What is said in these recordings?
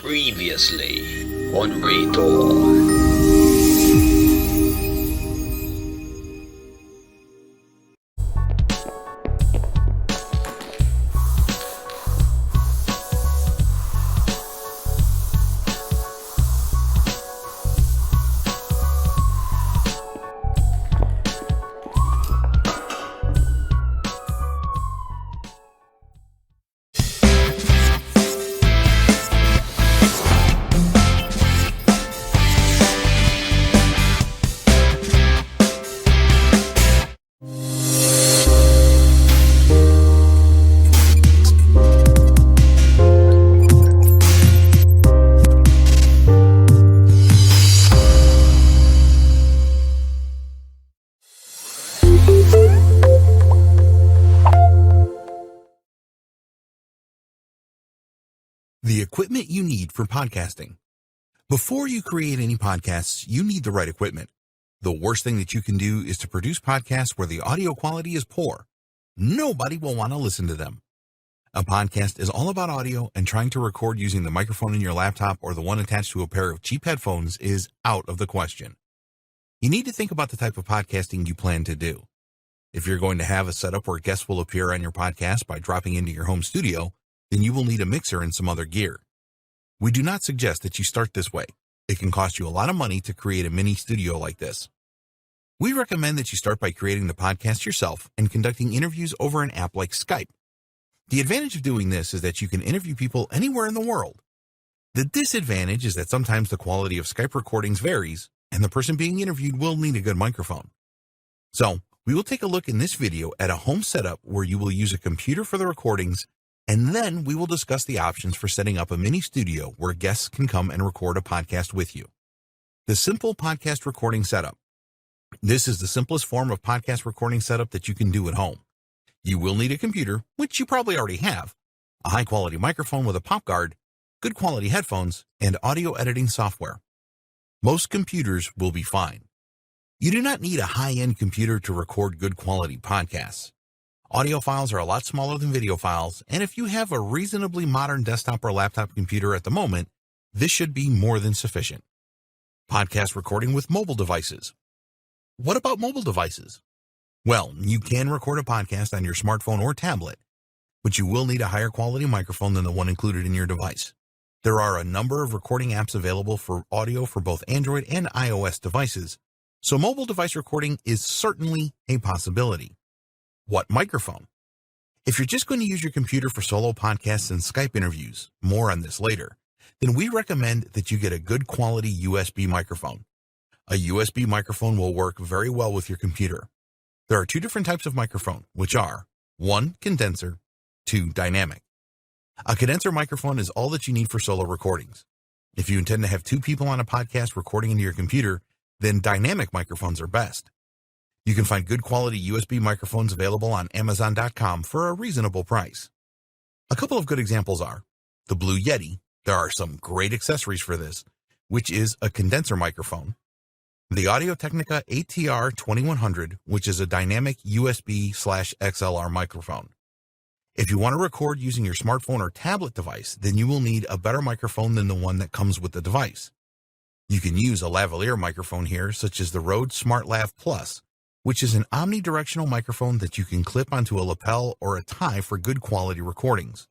Previously on Raytor. The equipment you need for podcasting. Before you create any podcasts, you need the right equipment. The worst thing that you can do is to produce podcasts where the audio quality is poor. Nobody will want to listen to them. A podcast is all about audio, and trying to record using the microphone in your laptop or the one attached to a pair of cheap headphones is out of the question. You need to think about the type of podcasting you plan to do. If you're going to have a setup where guests will appear on your podcast by dropping into your home studio, then you will need a mixer and some other gear. We do not suggest that you start this way. It can cost you a lot of money to create a mini studio like this. We recommend that you start by creating the podcast yourself and conducting interviews over an app like Skype. The advantage of doing this is that you can interview people anywhere in the world. The disadvantage is that sometimes the quality of Skype recordings varies, and the person being interviewed will need a good microphone. So, we will take a look in this video at a home setup where you will use a computer for the recordings, and then we will discuss the options for setting up a mini studio where guests can come and record a podcast with you. The simple podcast recording setup. This is the simplest form of podcast recording setup that you can do at home. You will need a computer, which you probably already have, a high-quality microphone with a pop guard, good quality headphones, and audio editing software. Most computers will be fine. You do not need a high-end computer to record good quality podcasts. Audio files are a lot smaller than video files, and if you have a reasonably modern desktop or laptop computer at the moment, this should be more than sufficient. Podcast recording with mobile devices. What about mobile devices? Well, you can record a podcast on your smartphone or tablet, but you will need a higher quality microphone than the one included in your device. There are a number of recording apps available for audio for both Android and iOS devices, so mobile device recording is certainly a possibility. What microphone? If you're just going to use your computer for solo podcasts and Skype interviews, more on this later, then we recommend that you get a good quality USB microphone. A USB microphone will work very well with your computer. There are two different types of microphone, which are 1. Condenser, 2. Dynamic. A condenser microphone is all that you need for solo recordings. If you intend to have 2 people on a podcast recording into your computer, then dynamic microphones are best. You can find good quality USB microphones available on Amazon.com for a reasonable price. A couple of good examples are the Blue Yeti. There are some great accessories for this, which is a condenser microphone. The Audio-Technica ATR 2100, which is a dynamic USB/XLR microphone. If you want to record using your smartphone or tablet device, then you will need a better microphone than the one that comes with the device. You can use a lavalier microphone here, such as the Rode SmartLav Plus, which is an omnidirectional microphone that you can clip onto a lapel or a tie for good quality recordings.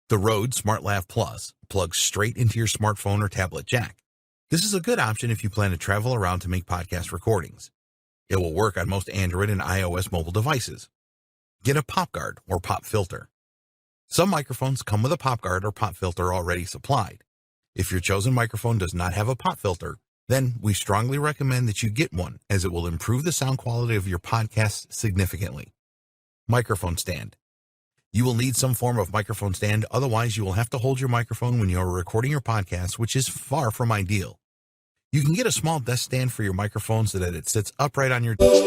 The Rode SmartLav Plus plugs straight into your smartphone or tablet jack. This is a good option if you plan to travel around to make podcast recordings. It will work on most Android and iOS mobile devices. Get a pop guard or pop filter. Some microphones come with a pop guard or pop filter already supplied. If your chosen microphone does not have a pop filter, then we strongly recommend that you get one, as it will improve the sound quality of your podcast significantly. Microphone stand. You will need some form of microphone stand, otherwise you will have to hold your microphone when you are recording your podcast, which is far from ideal. You can get a small desk stand for your microphone so that it sits upright on your desk.